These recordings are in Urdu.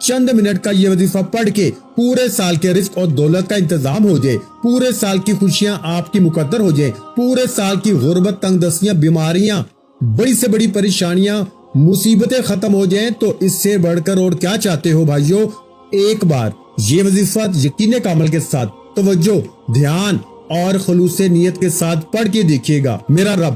چند منٹ کا یہ وظیفہ پڑھ کے پورے سال کے رزق اور دولت کا انتظام ہو جائے، پورے سال کی خوشیاں آپ کی مقدر ہو جائیں، پورے سال کی غربت، تنگ دستیاں، بیماریاں، بڑی سے بڑی پریشانیاں، مصیبتیں ختم ہو جائیں، تو اس سے بڑھ کر اور کیا چاہتے ہو بھائیو؟ ایک بار یہ وظیفہ یقین کامل کے ساتھ توجہ، دھیان اور خلوص نیت کے ساتھ پڑھ کے دیکھیے گا، میرا رب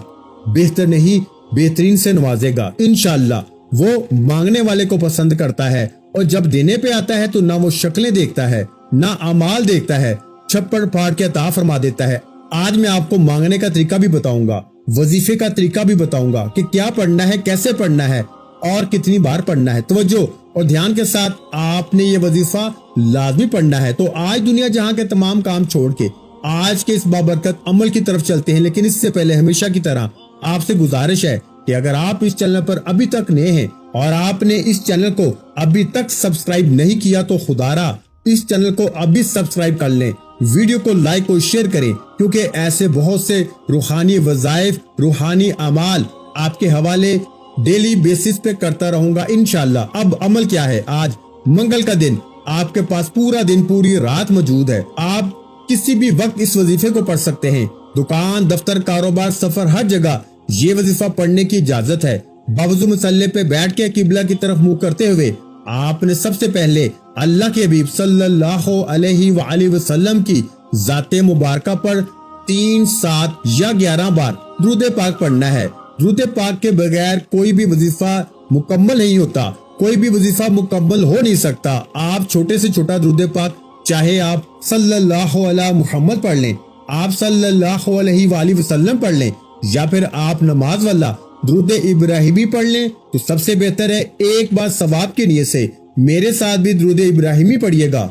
بہتر نہیں بہترین سے نوازے گا انشاءاللہ۔ وہ مانگنے والے کو پسند کرتا ہے، اور جب دینے پہ آتا ہے تو نہ وہ شکلیں دیکھتا ہے نہ اعمال دیکھتا ہے، چھپڑ پھاڑ کے عطا فرما دیتا ہے۔ آج میں آپ کو مانگنے کا طریقہ بھی بتاؤں گا، وظیفے کا طریقہ بھی بتاؤں گا کہ کیا پڑھنا ہے، کیسے پڑھنا ہے اور کتنی بار پڑھنا ہے۔ توجہ اور دھیان کے ساتھ آپ نے یہ وظیفہ لازمی پڑھنا ہے۔ تو آج دنیا جہاں کے تمام کام چھوڑ کے آج کے اس بابرکت عمل کی طرف چلتے ہیں، لیکن اس سے پہلے ہمیشہ کی طرح آپ سے گزارش ہے کہ اگر آپ اس چینل پر ابھی تک نئے ہیں اور آپ نے اس چینل کو ابھی تک سبسکرائب نہیں کیا تو خدارا اس چینل کو ابھی سبسکرائب کر لیں، ویڈیو کو لائک اور شیئر کریں، کیونکہ ایسے بہت سے روحانی وظائف، روحانی اعمال آپ کے حوالے ڈیلی بیسس پہ کرتا رہوں گا انشاءاللہ۔ اب عمل کیا ہے؟ آج منگل کا دن، آپ کے پاس پورا دن، پوری رات موجود ہے، آپ کسی بھی وقت اس وظیفے کو پڑھ سکتے ہیں۔ دکان، دفتر، کاروبار، سفر، ہر جگہ یہ وظیفہ پڑھنے کی اجازت ہے۔ باوضو مصلی پہ بیٹھ کے قبلہ کی طرف منہ کرتے ہوئے آپ نے سب سے پہلے اللہ کے حبیب صلی اللہ علیہ وآلہ وسلم کی ذات مبارکہ پر 3، 7 یا 11 بار درود پاک پڑھنا ہے۔ درود پاک کے بغیر کوئی بھی وظیفہ مکمل نہیں ہوتا، کوئی بھی وظیفہ مکمل ہو نہیں سکتا۔ آپ چھوٹے سے چھوٹا درود پاک، چاہے آپ صلی اللہ علیہ محمد پڑھ لیں، آپ صلی اللہ علیہ وآلہ وسلم پڑھ لیں، یا پھر آپ نماز والا درود ابراہیمی پڑھ لیں تو سب سے بہتر ہے۔ ایک بار ثواب کی نیت سے میرے ساتھ بھی درود ابراہیمی پڑھیے گا۔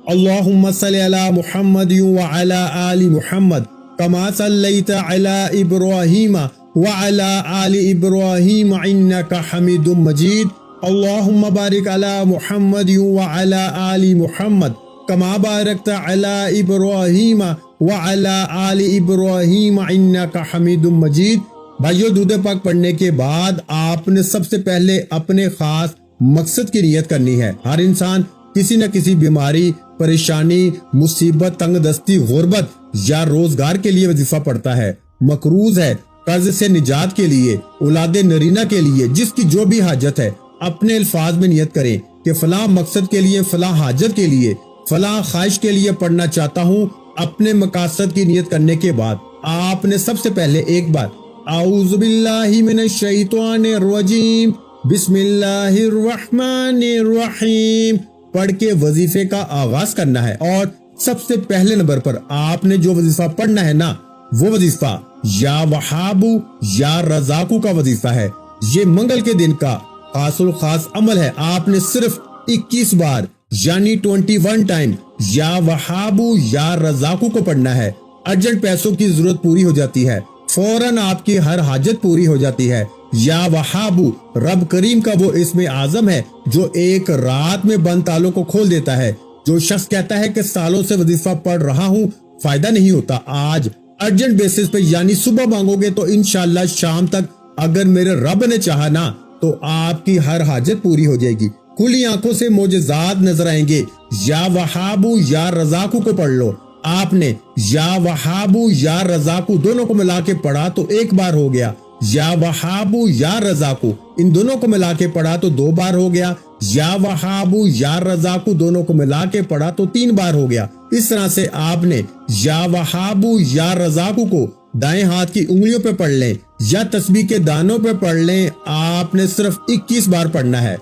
اللہم صلی علی محمد وعلی آل محمد کما صلیت علی ابراہیم وعلی آل ابراہیم انک حمید مجید۔ اللہم بارک علی محمد وعلی آل محمد کما بارکت علی ابراہیم وعلی آل ابراہیم انک حمید مجید۔ بھائیو، درود پاک پڑھنے کے بعد آپ نے سب سے پہلے اپنے خاص مقصد کی نیت کرنی ہے۔ ہر انسان کسی نہ کسی بیماری، پریشانی، مصیبت، تنگ دستی، غربت یا روزگار کے لیے وظیفہ پڑھتا ہے، مقروض ہے، قرض سے نجات کے لیے، اولاد نرینہ کے لیے، جس کی جو بھی حاجت ہے اپنے الفاظ میں نیت کریں کہ فلاں مقصد کے لیے، فلاں حاجت کے لیے، فلاں خواہش کے لیے پڑھنا چاہتا ہوں۔ اپنے مقاصد کی نیت کرنے کے بعد آپ نے سب سے پہلے ایک بار اعوذ باللہ من الشیطان الرجیم بسم اللہ الرحمن الرحیم پڑھ کے وظیفے کا آغاز کرنا ہے۔ اور سب سے پہلے نمبر پر آپ نے جو وظیفہ پڑھنا ہے نا، وہ وظیفہ یا وہابو یا رزاقو کا وظیفہ ہے۔ یہ منگل کے دن کا خاص الخاص عمل ہے۔ آپ نے صرف 21 بار یعنی 21 ٹائم یا وہابو یا رزاقو کو پڑھنا ہے۔ ارجنٹ پیسوں کی ضرورت پوری ہو جاتی ہے، فوراً آپ کی ہر حاجت پوری ہو جاتی ہے۔ یا وہابو رب کریم کا وہ اسم اعظم ہے جو ایک رات میں بند تالوں کو کھول دیتا ہے۔ جو شخص کہتا ہے کہ سالوں سے وظیفہ پڑھ رہا ہوں، فائدہ نہیں ہوتا، آج ارجنٹ بیسس پہ یعنی صبح مانگو گے تو انشاءاللہ شام تک اگر میرے رب نے چاہا نا تو آپ کی ہر حاجت پوری ہو جائے گی، کھلی آنکھوں سے معجزات نظر آئیں گے۔ یا وہابو یا رزاقو کو پڑھ لو۔ آپ نے یا وہابو یا رزاقو دونوں کو ملا کے پڑھا تو ایک بار ہو گیا، یا وہابو یا رزاقو ان دونوں کو ملا کے پڑھا تو 2 بار ہو گیا، یا وہابو یا رزاقو دونوں کو ملا کے پڑھا تو 3 بار ہو گیا۔ اس طرح سے آپ نے یا وہابو یا رزاقو کو دائیں ہاتھ کی انگلیوں پہ پڑھ لیں یا تسبیح کے دانوں پہ پڑھ لیں۔ آپ نے صرف 21 بار پڑھنا ہے،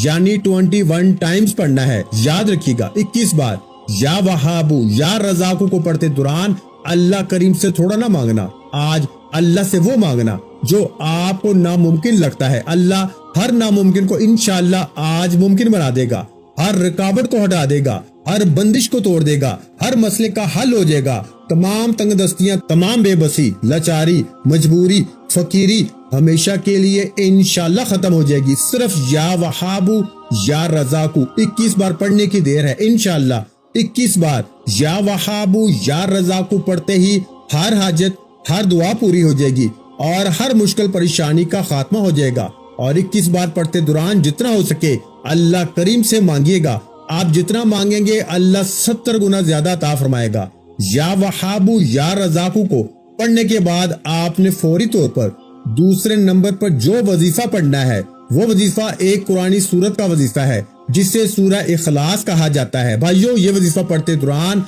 یعنی 21 ٹائمز پڑھنا ہے۔ یاد رکھیے گا 21 بار یا وہابو یا رزاقو کو پڑھتے دوران اللہ کریم سے تھوڑا نہ مانگنا، آج اللہ سے وہ مانگنا جو آپ کو ناممکن لگتا ہے۔ اللہ ہر ناممکن کو انشاءاللہ آج ممکن بنا دے گا، ہر رکاوٹ کو ہٹا دے گا، ہر بندش کو توڑ دے گا، ہر مسئلے کا حل ہو جائے گا۔ تمام تنگ دستیاں، تمام بے بسی، لاچاری، مجبوری، فقیری ہمیشہ کے لیے انشاءاللہ ختم ہو جائے گی۔ صرف یا وہابو یا رزاقو 21 بار پڑھنے کی دیر ہے، انشاءاللہ 21 بار یا وہابو یا رزاقو پڑھتے ہی ہر حاجت، ہر دعا پوری ہو جائے گی اور ہر مشکل پریشانی کا خاتمہ ہو جائے گا۔ اور 21 بار پڑھتے دوران جتنا ہو سکے اللہ کریم سے مانگیے گا، آپ جتنا مانگیں گے اللہ 70 گنا زیادہ عطا فرمائے گا۔ یا وہابو یا رزاقو کو پڑھنے کے بعد آپ نے فوری طور پر دوسرے نمبر پر جو وظیفہ پڑھنا ہے وہ وظیفہ ایک قرآنی سورت کا وظیفہ ہے جسے سورہ اخلاص کہا جاتا ہے۔ بھائیو، یہ وظیفہ پڑھتے دوران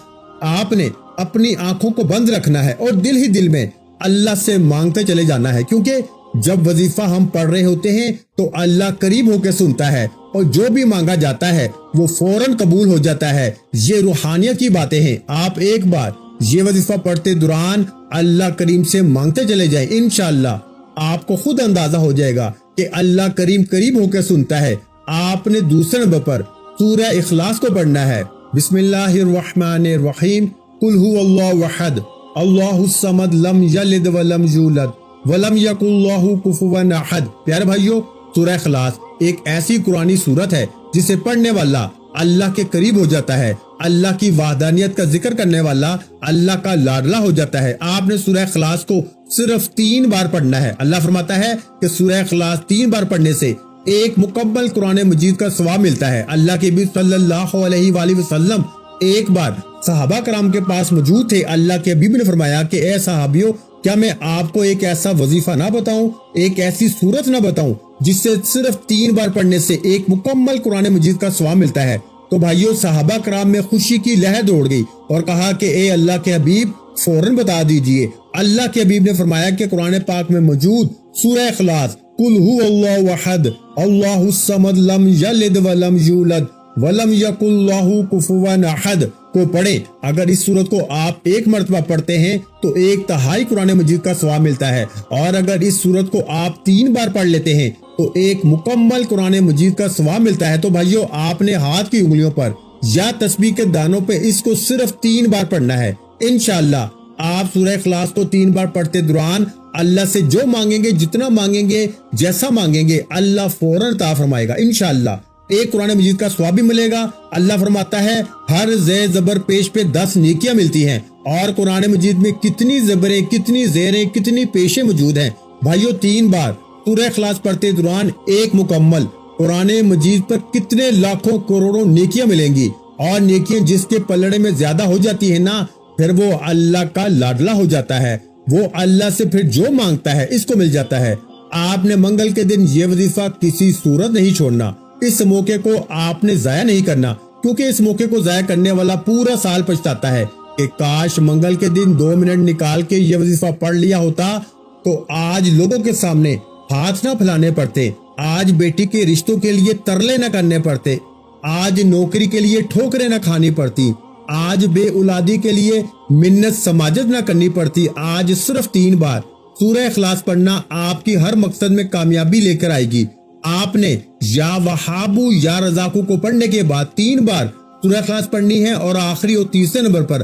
آپ نے اپنی آنکھوں کو بند رکھنا ہے اور دل ہی دل میں اللہ سے مانگتے چلے جانا ہے، کیونکہ جب وظیفہ ہم پڑھ رہے ہوتے ہیں تو اللہ قریب ہو کے سنتا ہے اور جو بھی مانگا جاتا ہے وہ فوراً قبول ہو جاتا ہے۔ یہ روحانیت کی باتیں ہیں۔ آپ ایک بار یہ وظیفہ پڑھتے دوران اللہ کریم سے مانگتے چلے جائیں، انشاءاللہ آپ کو خود اندازہ ہو جائے گا کہ اللہ کریم قریب ہو کے سنتا ہے۔ آپ نے دوسرے نمبر پر سورہ اخلاص کو پڑھنا ہے۔ بسم اللہ الرحمن الرحیم، قل هو اللہ احد اللہ الصمد لم یلد ولم یولد ولم یکن لہ کفوا احد۔ پیارے بھائیو، سورہ اخلاص ایک ایسی قرآنی سورت ہے جسے پڑھنے والا اللہ کے قریب ہو جاتا ہے، اللہ کی وحدانیت کا ذکر کرنے والا اللہ کا لاڈلا ہو جاتا ہے۔ آپ نے سورہ اخلاص کو صرف 3 بار پڑھنا ہے۔ اللہ فرماتا ہے کہ سورہ اخلاص 3 بار پڑھنے سے ایک مکمل قرآن مجید کا ثواب ملتا ہے۔ اللہ کے نبی صلی اللہ علیہ وآلہ وسلم ایک بار صحابہ کرام کے پاس موجود تھے۔ اللہ کے حبیب نے فرمایا کہ اے صحابیوں، کیا میں آپ کو ایک ایسا وظیفہ نہ بتاؤں، ایک ایسی سورت نہ بتاؤں جس سے صرف 3 بار پڑھنے سے ایک مکمل قرآن مجید کا ثواب ملتا ہے؟ تو بھائیو، صحابہ کرام میں خوشی کی لہر دوڑ گئی اور کہا کہ اے اللہ کے حبیب فوراً بتا دیجئے۔ اللہ کے حبیب نے فرمایا کہ قرآن پاک میں موجود سورہ اخلاص قل هو اللہ احد اللہ الصمد لم یلد ولم یولد ولم یکن لہ کفوا احد کو پڑھیں۔ اگر اس سورت کو آپ ایک مرتبہ پڑھتے ہیں تو 1/3 قرآن مجید کا ثواب ملتا ہے، اور اگر اس سورت کو آپ 3 بار پڑھ لیتے ہیں تو ایک مکمل قرآن مجید کا ثواب ملتا ہے۔ تو بھائیو، آپ نے ہاتھ کی انگلیوں پر یا تسبیح کے دانوں پہ اس کو صرف 3 بار پڑھنا ہے۔ انشاءاللہ آپ سورہ اخلاص کو 3 بار پڑھتے دوران اللہ سے جو مانگیں گے، جتنا مانگیں گے، جیسا مانگیں گے، اللہ فوراً عطا فرمائے گا انشاءاللہ۔ ایک قرآن مجید کا ثواب بھی ملے گا۔ اللہ فرماتا ہے ہر زے زبر پیش پہ 10 نیکیاں ملتی ہیں، اور قرآن مجید میں کتنی زبریں، کتنی زیریں، کتنی پیشیں موجود ہیں۔ بھائیو، 3 بار سورہ اخلاص پڑھتے دوران ایک مکمل قرآن مجید پر کتنے لاکھوں کروڑوں نیکیاں ملیں گی، اور نیکیاں جس کے پلڑے میں زیادہ ہو جاتی ہیں نا، پھر وہ اللہ کا لاڈلا ہو جاتا ہے، وہ اللہ سے پھر جو مانگتا ہے اس کو مل جاتا ہے۔ آپ نے منگل کے دن یہ وظیفہ کسی صورت نہیں چھوڑنا، اس موقع کو آپ نے ضائع نہیں کرنا، کیونکہ اس موقع کو ضائع کرنے والا پورا سال پچھتاتا ہے کہ کاش منگل کے دن 2 منٹ نکال کے یہ وظیفہ پڑھ لیا ہوتا تو آج لوگوں کے سامنے ہاتھ نہ پھیلانے پڑتے، آج بیٹی کے رشتوں کے لیے ترلے نہ کرنے پڑتے، آج نوکری کے لیے ٹھوکریں نہ کھانی پڑتی، آج بے اولادی کے لیے منت سماجت نہ کرنی پڑتی۔ آج صرف 3 بار سورہ اخلاص پڑھنا آپ کی ہر مقصد میں کامیابی لے کر آئے گی۔ آپ نے یا وہابو یا رزاقو کو پڑھنے کے بعد 3 بار سورہ اخلاص پڑھنی ہے، اور آخری اور تیسرے نمبر پر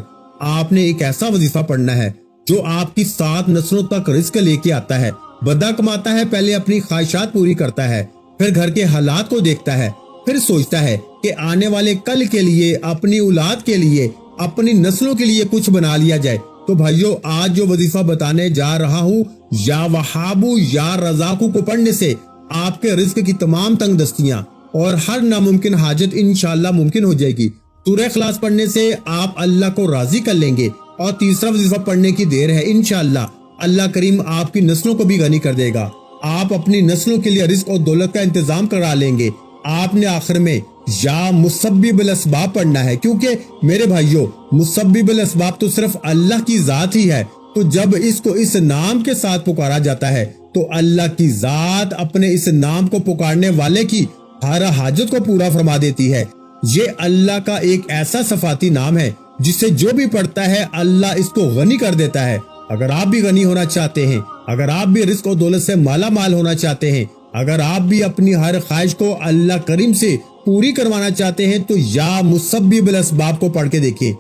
آپ نے ایک ایسا وظیفہ پڑھنا ہے جو آپ کی 7 نسلوں تک رزق لے کے آتا ہے۔ بندہ کماتا ہے، پہلے اپنی خواہشات پوری کرتا ہے، پھر گھر کے حالات کو دیکھتا ہے، پھر سوچتا ہے کہ آنے والے کل کے لیے، اپنی اولاد کے لیے، اپنی نسلوں کے لیے کچھ بنا لیا جائے۔ تو بھائیو، آج جو وظیفہ بتانے جا رہا ہوں، یا وہابو یا رزاقو کو پڑھنے سے آپ کے رزق کی تمام تنگ دستیاں اور ہر ناممکن حاجت انشاءاللہ ممکن ہو جائے گی۔ سورہ اخلاص پڑھنے سے آپ اللہ کو راضی کر لیں گے، اور تیسرا وظیفہ پڑھنے کی دیر ہے، انشاءاللہ اللہ کریم آپ کی نسلوں کو بھی غنی کر دے گا۔ آپ اپنی نسلوں کے لیے رزق اور دولت کا انتظام کرا لیں گے۔ آپ نے آخر میں یا مسبب الاسباب پڑھنا ہے، کیونکہ میرے بھائیوں، مسبب الاسباب تو صرف اللہ کی ذات ہی ہے۔ تو جب اس کو اس نام کے ساتھ پکارا جاتا ہے تو اللہ کی ذات اپنے اس نام کو پکارنے والے کی ہر حاجت کو پورا فرما دیتی ہے۔ یہ اللہ کا ایک ایسا صفاتی نام ہے جسے جو بھی پڑھتا ہے اللہ اس کو غنی کر دیتا ہے۔ اگر آپ بھی غنی ہونا چاہتے ہیں، اگر آپ بھی رزق و دولت سے مالا مال ہونا چاہتے ہیں، اگر آپ بھی اپنی ہر خواہش کو اللہ کریم سے پوری کروانا چاہتے ہیں، تو یا مسبب الاسباب کو پڑھ کے دیکھیں۔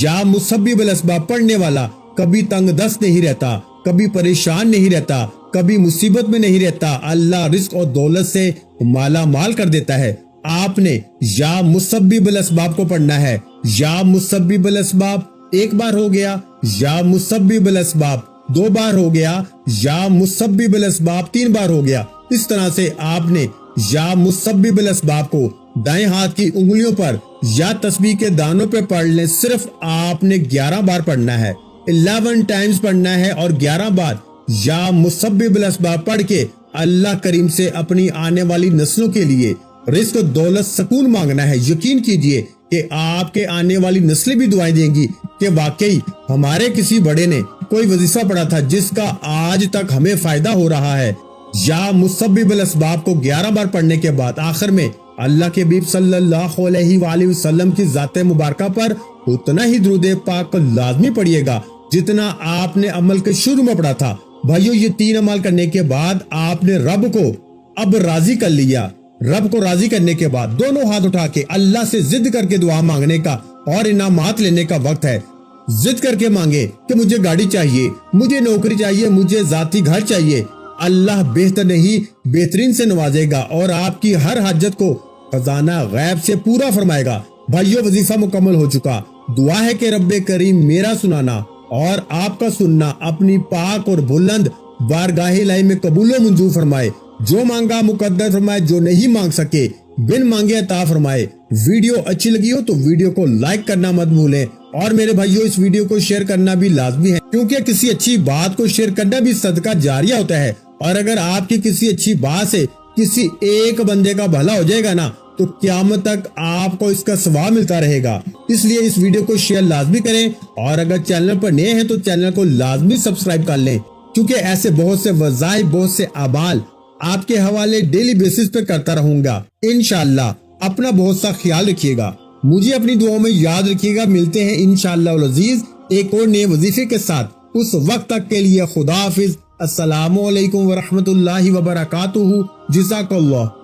یا مسبب الاسباب پڑھنے والا کبھی تنگ دست نہیں رہتا، کبھی پریشان نہیں رہتا، کبھی مصیبت میں نہیں رہتا۔ اللہ رزق اور دولت سے مالا مال کر دیتا ہے۔ آپ نے یا مسبب الاسباب کو پڑھنا ہے۔ یا مسبب الاسباب 1 بار ہو گیا، یا مسبب الاسباب 2 بار ہو گیا، یا مسبب الاسباب 3 بار ہو گیا۔ اس طرح سے آپ نے یا مسبب الاسباب کو دائیں ہاتھ کی انگلیوں پر یا تسبیح کے دانوں پہ پڑھ لیں. صرف آپ نے 11 بار پڑھنا ہے, 11 ٹائمز پڑھنا ہے, اور 11 بار یا مسبب الاسباب پڑھ کے اللہ کریم سے اپنی آنے والی نسلوں کے لیے رزق و دولت سکون مانگنا ہے. یقین کیجئے کہ آپ کے آنے والی نسلیں بھی دعائیں دیں گی کہ واقعی ہمارے کسی بڑے نے کوئی وظیفہ پڑھا تھا جس کا آج تک ہمیں فائدہ ہو رہا ہے. یا مسبب الاسباب کو 11 بار پڑھنے کے بعد آخر میں اللہ کے حبیب صلی اللہ علیہ وآلہ وسلم کی ذات مبارکہ پر اتنا ہی درود پاک لازمی پڑھیے گا جتنا آپ نے عمل کے شروع میں پڑھا تھا. بھائیو یہ 3 عمل کرنے کے بعد آپ نے رب کو اب راضی کر لیا. رب کو راضی کرنے کے بعد دونوں ہاتھ اٹھا کے اللہ سے ضد کر کے دعا مانگنے کا اور انعامات لینے کا وقت ہے. ضد کر کے مانگے کہ مجھے گاڑی چاہیے, مجھے نوکری چاہیے, مجھے ذاتی گھر چاہیے. اللہ بہتر نہیں بہترین سے نوازے گا اور آپ کی ہر حاجت کو خزانہ غیب سے پورا فرمائے گا. بھائیو وظیفہ مکمل ہو چکا. دعا ہے کہ رب کریم میرا سنانا اور آپ کا سننا اپنی پاک اور بلند بارگاہ الہی میں قبول و منظور فرمائے. جو مانگا مقدر فرمائے, جو نہیں مانگ سکے بن مانگے عطا فرمائے. ویڈیو اچھی لگی ہو تو ویڈیو کو لائک کرنا مت بھولیں, اور میرے بھائیو اس ویڈیو کو شیئر کرنا بھی لازمی ہے, کیونکہ کسی اچھی بات کو شیئر کرنا بھی صدقہ جاریہ ہوتا ہے. اور اگر آپ کی کسی اچھی بات سے کسی ایک بندے کا بھلا ہو جائے گا نا تو قیامت تک آپ کو اس کا ثواب ملتا رہے گا. اس لیے اس ویڈیو کو شیئر لازمی کریں, اور اگر چینل پر نئے ہیں تو چینل کو لازمی سبسکرائب کر لیں, کیونکہ ایسے بہت سے وظائف, بہت سے اعمال آپ کے حوالے ڈیلی بیسس پہ کرتا رہوں گا انشاءاللہ. اپنا بہت سا خیال رکھیے گا, مجھے اپنی دعاؤں میں یاد رکھیے گا. ملتے ہیں انشاءاللہ العزیز ایک اور نئے وظیفے کے ساتھ. اس وقت تک کے لیے خدا حافظ. السلام علیکم ورحمۃ اللہ وبرکاتہ. جزاک اللہ.